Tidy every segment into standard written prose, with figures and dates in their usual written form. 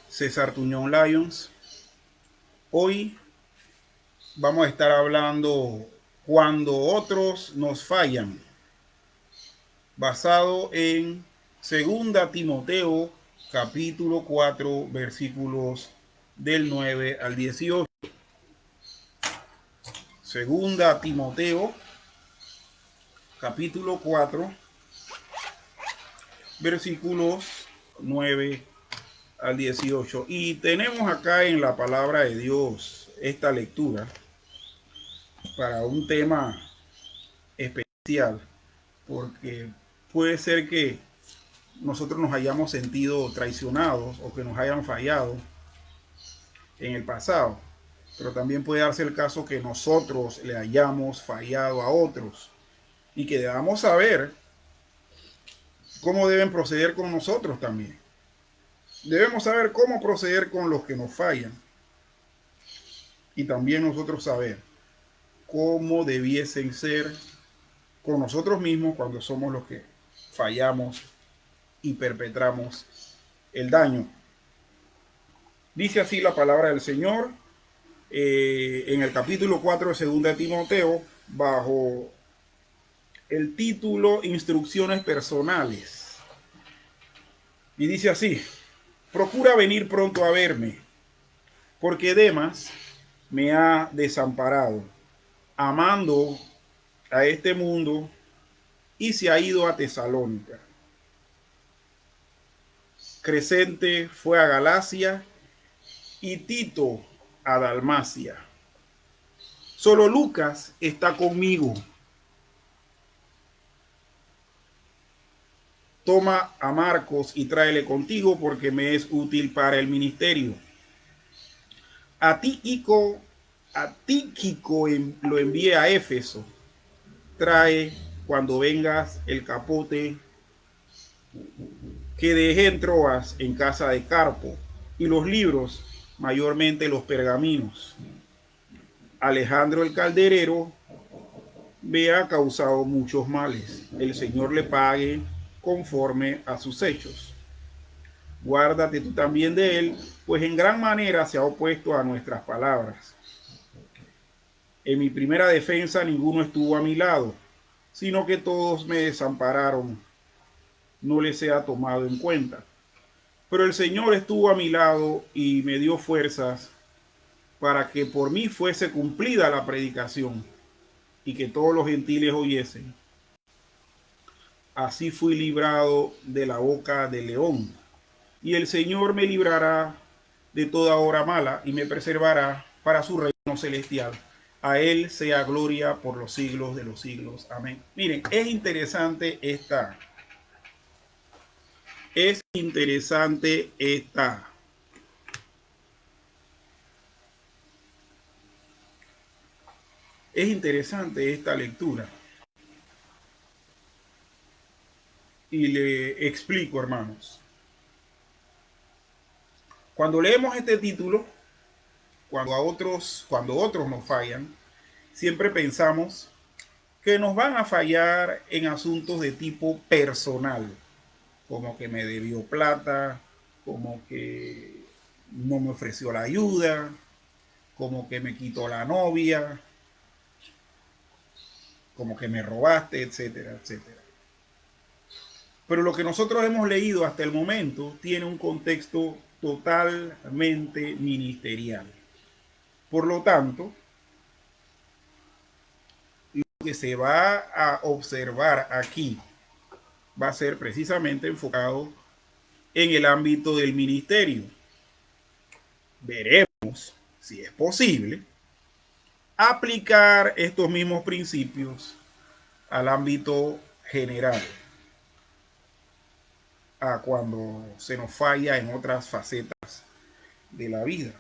César Tuñón Lyons. Hoy vamos a estar hablando cuando otros nos fallan, basado en Segunda Timoteo capítulo 4 versículos del 9 al 18. Segunda Timoteo capítulo 4 versículos 9 al 18. Y tenemos acá en la palabra de Dios esta lectura para un tema especial, porque puede ser que nosotros nos hayamos sentido traicionados o que nos hayan fallado en el pasado, pero también puede darse el caso que nosotros le hayamos fallado a otros y que debamos saber cómo deben proceder con nosotros también. Debemos saber cómo proceder con los que nos fallan y también nosotros saber cómo debiesen ser con nosotros mismos cuando somos los que fallamos y perpetramos el daño. Dice así la palabra del Señor en el capítulo 4 de Segunda de Timoteo, bajo el título Instrucciones personales. Y dice así: procura venir pronto a verme, porque Demas me ha desamparado, amando a este mundo, y se ha ido a Tesalónica. Crescente fue a Galacia y Tito a Dalmacia. Solo Lucas está conmigo. Toma a Marcos y tráele contigo, porque me es útil para el ministerio. A Tíquico lo envié a Éfeso. Trae cuando vengas el capote que dejé en Troas en casa de Carpo, y los libros, mayormente los pergaminos. Alejandro el calderero me ha causado muchos males. El Señor le pague conforme a sus hechos. Guárdate tú también de él, pues en gran manera se ha opuesto a nuestras palabras. En mi primera defensa ninguno estuvo a mi lado, sino que todos me desampararon. No les he tomado en cuenta. Pero el Señor estuvo a mi lado y me dio fuerzas para que por mí fuese cumplida la predicación y que todos los gentiles oyesen. Así fui librado de la boca del león. Y el Señor me librará de toda obra mala y me preservará para su reino celestial. A Él sea gloria por los siglos de los siglos. Amén. Miren, es interesante esta lectura. Y le explico, hermanos. Cuando leemos este título, cuando otros nos fallan, siempre pensamos que nos van a fallar en asuntos de tipo personal, como que me debió plata, como que no me ofreció la ayuda, como que me quitó la novia, como que me robaste, etcétera, etcétera. Pero lo que nosotros hemos leído hasta el momento tiene un contexto totalmente ministerial. Por lo tanto, lo que se va a observar aquí va a ser precisamente enfocado en el ámbito del ministerio. Veremos si es posible aplicar estos mismos principios al ámbito general, a cuando se nos falla en otras facetas de la vida.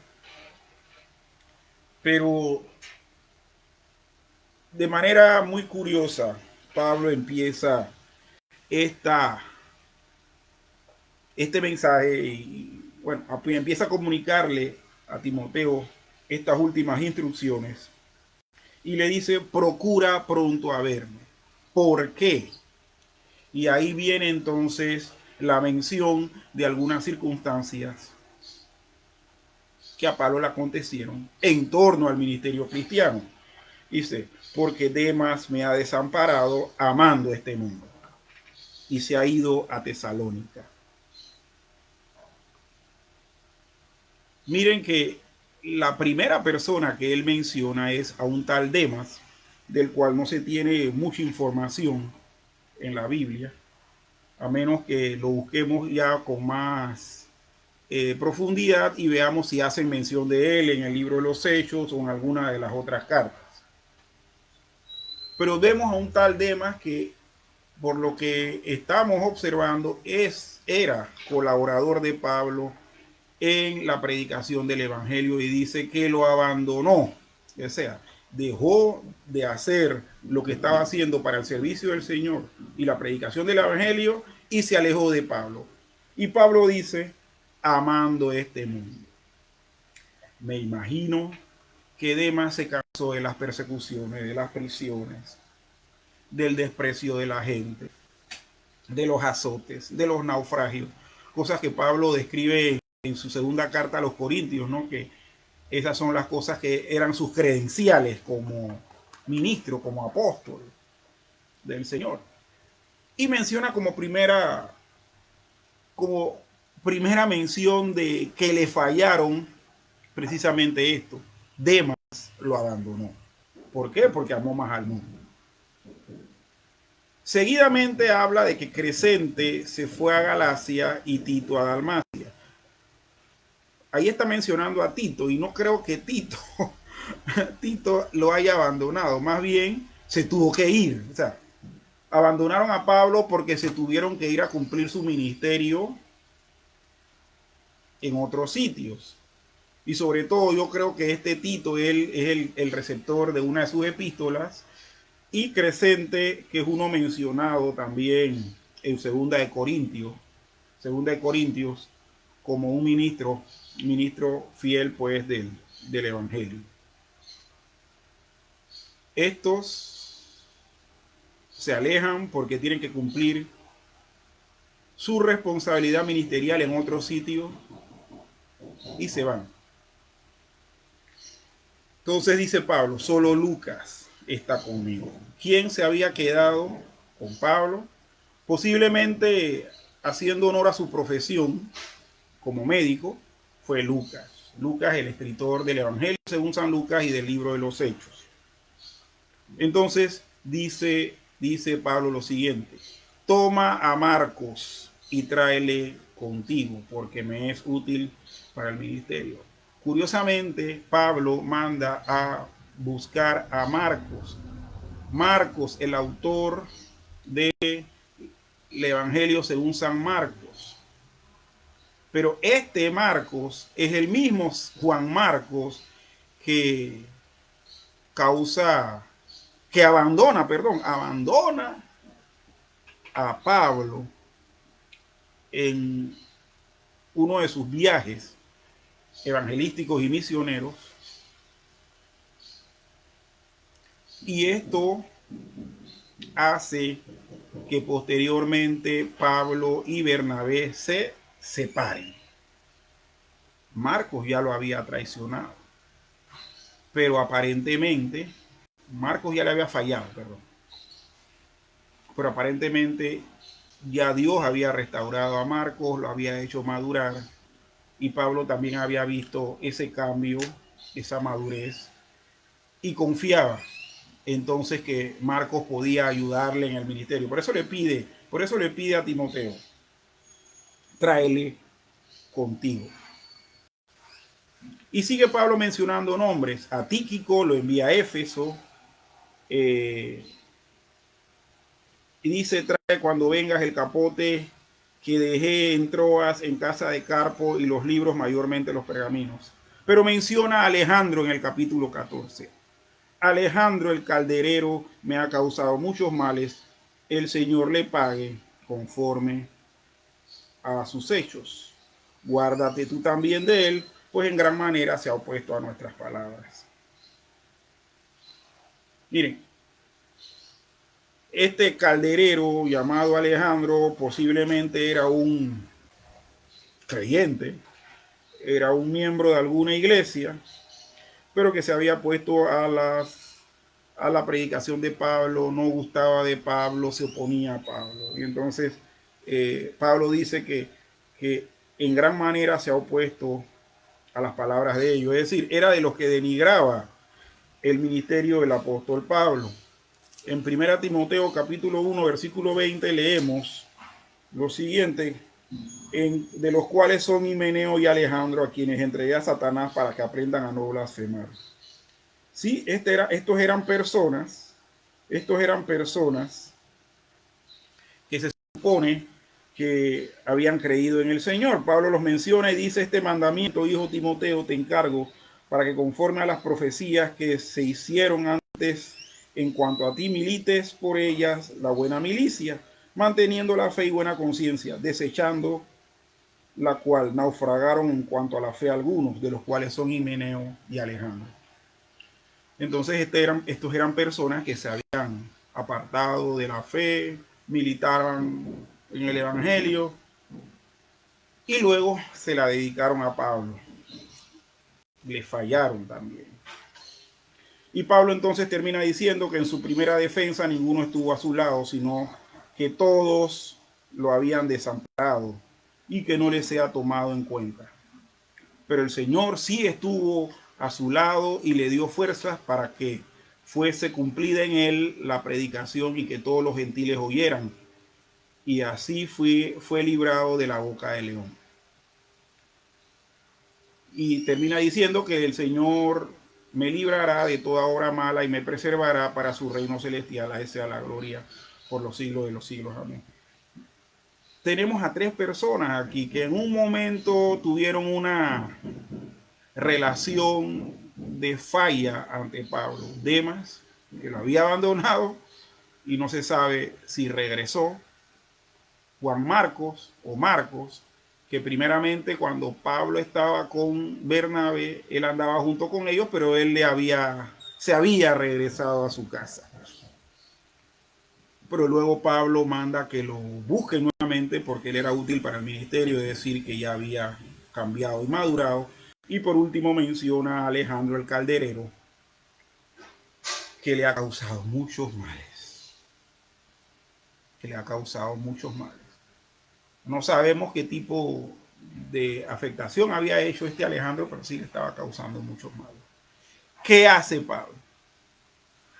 Pero de manera muy curiosa, Pablo empieza esta, este mensaje y bueno, empieza a comunicarle a Timoteo estas últimas instrucciones y le dice: procura pronto a verme. ¿Por qué? Y ahí viene entonces la mención de algunas circunstancias que a Pablo le acontecieron en torno al ministerio cristiano. Dice, porque Demas me ha desamparado amando este mundo y se ha ido a Tesalónica. Miren que la primera persona que él menciona es a un tal Demas, del cual no se tiene mucha información en la Biblia, a menos que lo busquemos ya con más profundidad y veamos si hacen mención de él en el libro de los Hechos o en alguna de las otras cartas. Pero vemos a un tal Demas que, por lo que estamos observando, era colaborador de Pablo en la predicación del Evangelio y dice que lo abandonó, o sea, dejó de hacer lo que estaba haciendo para el servicio del Señor y la predicación del Evangelio y se alejó de Pablo. Y Pablo dice, amando este mundo. Me imagino que Demas se cansó de las persecuciones, de las prisiones, del desprecio de la gente, de los azotes, de los naufragios, cosas que Pablo describe en su segunda carta a los Corintios, ¿no? Que esas son las cosas que eran sus credenciales como ministro, como apóstol del Señor. Y menciona como primera mención de que le fallaron precisamente esto. Demas lo abandonó. ¿Por qué? Porque amó más al mundo. Seguidamente habla de que Crescente se fue a Galacia y Tito a Dalmacia. Ahí está mencionando a Tito y no creo que Tito lo haya abandonado. Más bien se tuvo que ir. O sea, abandonaron a Pablo porque se tuvieron que ir a cumplir su ministerio en otros sitios. Y sobre todo yo creo que este Tito él es el receptor de una de sus epístolas y Crescente, que es uno mencionado también en Segunda de Corintios, como un ministro fiel pues del Evangelio. Estos se alejan porque tienen que cumplir su responsabilidad ministerial en otro sitio y se van. Entonces dice Pablo, solo Lucas está conmigo. ¿Quién se había quedado con Pablo? Posiblemente haciendo honor a su profesión como médico, fue Lucas. Lucas, el escritor del Evangelio según San Lucas y del libro de los Hechos. Entonces dice Pablo lo siguiente, toma a Marcos y tráele contigo porque me es útil para el ministerio. Curiosamente, Pablo manda a buscar a Marcos. Marcos, el autor del Evangelio según San Marcos. Pero este Marcos es el mismo Juan Marcos que abandona a Pablo en uno de sus viajes evangelísticos y misioneros. Y esto hace que posteriormente Pablo y Bernabé se separen. Marcos ya lo había traicionado, pero aparentemente Marcos ya le había fallado, pero aparentemente ya Dios había restaurado a Marcos, lo había hecho madurar y Pablo también había visto ese cambio, esa madurez y confiaba entonces que Marcos podía ayudarle en el ministerio. Por eso le pide a Timoteo, tráele contigo. Y sigue Pablo mencionando nombres. A Tíquico lo envía a Éfeso. Y dice, trae cuando vengas el capote que dejé en Troas, en casa de Carpo, y los libros, mayormente los pergaminos. Pero menciona a Alejandro en el capítulo 14. Alejandro el calderero me ha causado muchos males. El Señor le pague conforme a sus hechos. Guárdate tú también de él, pues en gran manera se ha opuesto a nuestras palabras. Miren, Este calderero llamado Alejandro posiblemente era un creyente, era un miembro de alguna iglesia, pero que se había puesto a la predicación de Pablo, no gustaba de Pablo, se oponía a Pablo. Y entonces Pablo dice que en gran manera se ha opuesto a las palabras de ellos. Es decir, era de los que denigraba el ministerio del apóstol Pablo. En 1 Timoteo capítulo 1 versículo 20 leemos lo siguiente, de los cuales son Himeneo y Alejandro, a quienes entregué a Satanás para que aprendan a no blasfemar. Sí, estos eran personas que se supone que habían creído en el Señor. Pablo los menciona y dice: este mandamiento, hijo Timoteo, te encargo para que conforme a las profecías que se hicieron antes en cuanto a ti milites por ellas la buena milicia, manteniendo la fe y buena conciencia, desechando la cual naufragaron en cuanto a la fe algunos, de los cuales son Himeneo y Alejandro. Entonces estos eran personas que se habían apartado de la fe, militaban en el evangelio y luego se la dedicaron a Pablo. Le fallaron también. Y Pablo entonces termina diciendo que en su primera defensa ninguno estuvo a su lado, sino que todos lo habían desamparado y que no les sea tomado en cuenta. Pero el Señor sí estuvo a su lado y le dio fuerzas para que fuese cumplida en él la predicación y que todos los gentiles oyeran. Y así fue librado de la boca del león. Y termina diciendo que el Señor me librará de toda obra mala y me preservará para su reino celestial. A esa sea la gloria por los siglos de los siglos. Amén. Tenemos a tres personas aquí que en un momento tuvieron una relación de falla ante Pablo. Demas, que lo había abandonado y no se sabe si regresó. Juan Marcos o Marcos, que primeramente cuando Pablo estaba con Bernabé, él andaba junto con ellos, pero él se había regresado a su casa. Pero luego Pablo manda que lo busquen nuevamente porque él era útil para el ministerio, es decir, que ya había cambiado y madurado. Y por último menciona a Alejandro el calderero, que le ha causado muchos males. Que le ha causado muchos males. No sabemos qué tipo de afectación había hecho este Alejandro, pero sí le estaba causando muchos males. ¿Qué hace Pablo?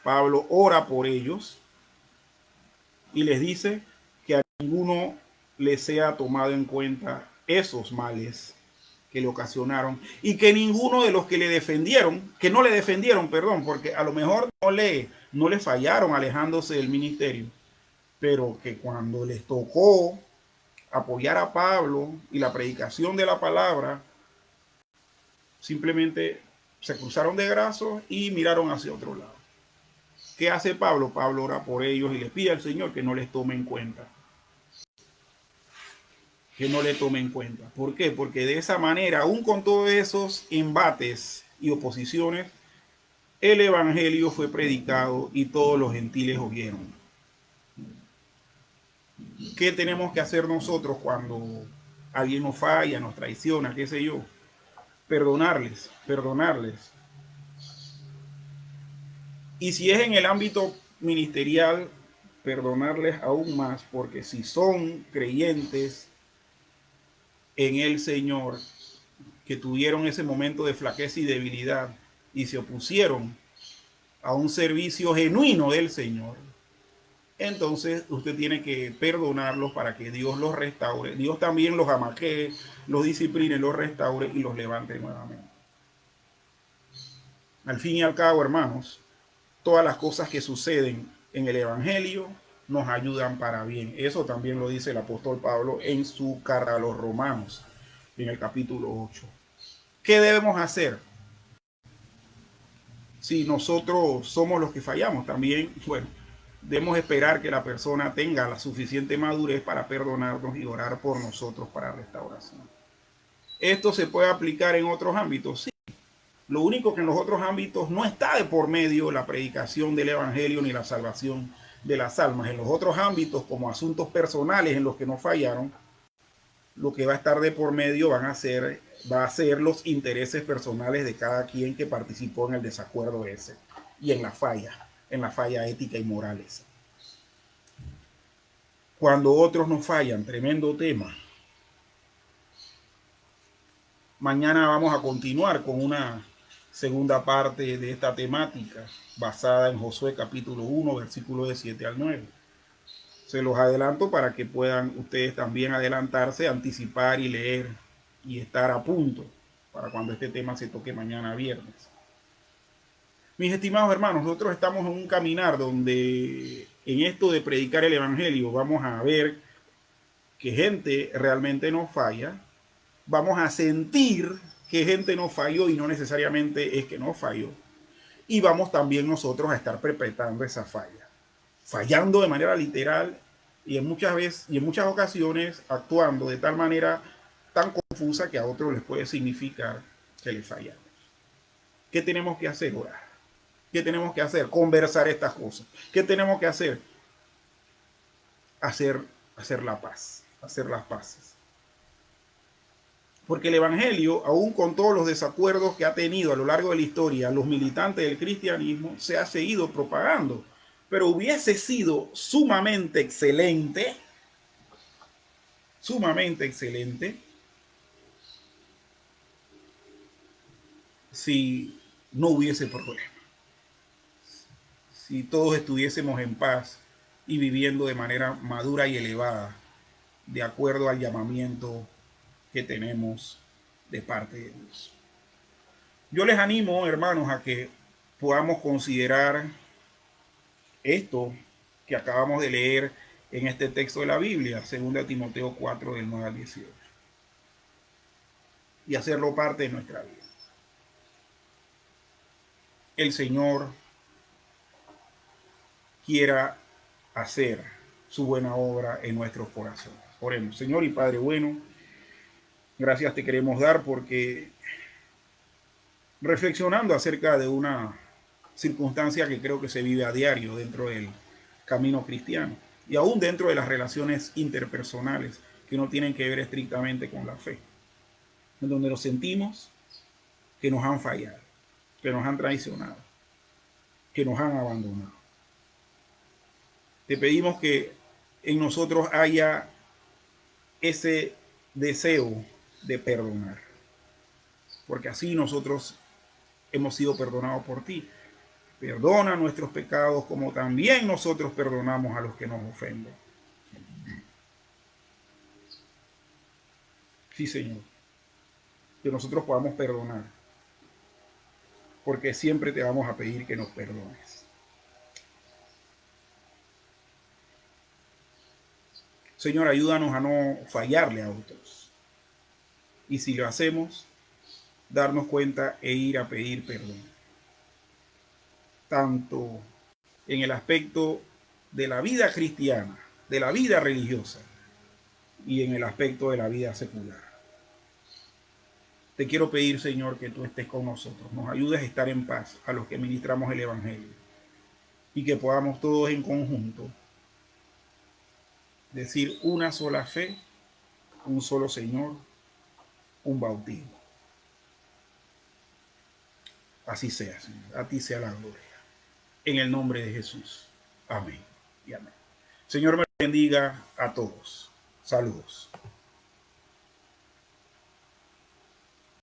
Pablo ora por ellos y les dice que a ninguno le sea tomado en cuenta esos males que le ocasionaron y que ninguno de los que le defendieron, que no le defendieron, perdón, porque a lo mejor no le fallaron alejándose del ministerio, pero que cuando les tocó apoyar a Pablo y la predicación de la palabra, simplemente se cruzaron de brazos y miraron hacia otro lado. ¿Qué hace Pablo? Pablo ora por ellos y les pide al Señor que no les tome en cuenta. Que no le tome en cuenta. ¿Por qué? Porque de esa manera, aún con todos esos embates y oposiciones, el evangelio fue predicado y todos los gentiles oyeron. ¿Qué tenemos que hacer nosotros cuando alguien nos falla, nos traiciona, qué sé yo? Perdonarles. Y si es en el ámbito ministerial, perdonarles aún más, porque si son creyentes en el Señor, que tuvieron ese momento de flaqueza y debilidad y se opusieron a un servicio genuino del Señor, entonces usted tiene que perdonarlos para que Dios los restaure. Dios también los amaquee, los discipline, los restaure y los levante nuevamente. Al fin y al cabo, hermanos, todas las cosas que suceden en el Evangelio nos ayudan para bien. Eso también lo dice el apóstol Pablo en su carta a los Romanos, en el capítulo 8. ¿Qué debemos hacer? Si nosotros somos los que fallamos, también, bueno, debemos esperar que la persona tenga la suficiente madurez para perdonarnos y orar por nosotros para restauración. ¿Esto se puede aplicar en otros ámbitos? Sí. Lo único que en los otros ámbitos no está de por medio la predicación del Evangelio ni la salvación de las almas. En los otros ámbitos, como asuntos personales en los que no fallaron, lo que va a estar de por medio va a ser los intereses personales de cada quien que participó en el desacuerdo ese y en la falla ética y moral esa. Cuando otros no fallan, tremendo tema. Mañana vamos a continuar con una segunda parte de esta temática basada en Josué capítulo 1, versículos de 7 al 9. Se los adelanto para que puedan ustedes también adelantarse, anticipar y leer y estar a punto para cuando este tema se toque mañana viernes. Mis estimados hermanos, nosotros estamos en un caminar donde en esto de predicar el evangelio vamos a ver que gente realmente no falla, vamos a sentir que gente no falló y no necesariamente es que no falló. Y vamos también nosotros a estar perpetrando esa falla, fallando de manera literal y en muchas ocasiones actuando de tal manera tan confusa que a otros les puede significar que le fallamos. ¿Qué tenemos que hacer? Orar. ¿Qué tenemos que hacer? Conversar estas cosas. ¿Qué tenemos que hacer? Hacer la paz, hacer las paces. Porque el Evangelio, aún con todos los desacuerdos que ha tenido a lo largo de la historia los militantes del cristianismo, se ha seguido propagando. Pero hubiese sido sumamente excelente, si no hubiese problema. Si todos estuviésemos en paz y viviendo de manera madura y elevada, de acuerdo al llamamiento que tenemos de parte de Dios. Yo les animo, hermanos, a que podamos considerar esto que acabamos de leer en este texto de la Biblia, 2 Timoteo 4, del 9 al 18, y hacerlo parte de nuestra vida. El Señor quiera hacer su buena obra en nuestros corazones. Oremos. Señor y Padre bueno, gracias te queremos dar porque reflexionando acerca de una circunstancia que creo que se vive a diario dentro del camino cristiano y aún dentro de las relaciones interpersonales que no tienen que ver estrictamente con la fe, en donde nos sentimos que nos han fallado, que nos han traicionado, que nos han abandonado. Te pedimos que en nosotros haya ese deseo de perdonar, porque así nosotros hemos sido perdonados por ti. Perdona nuestros pecados como también nosotros perdonamos a los que nos ofenden. Sí, Señor. Que nosotros podamos perdonar, porque siempre te vamos a pedir que nos perdones. Señor, ayúdanos a no fallarle a otros. Y si lo hacemos, darnos cuenta e ir a pedir perdón. Tanto en el aspecto de la vida cristiana, de la vida religiosa, y en el aspecto de la vida secular. Te quiero pedir, Señor, que tú estés con nosotros, nos ayudes a estar en paz a los que ministramos el Evangelio y que podamos todos en conjunto decir una sola fe, un solo Señor, un bautismo. Así sea, Señor. A ti sea la gloria. En el nombre de Jesús. Amén y amén. Señor me bendiga a todos. Saludos.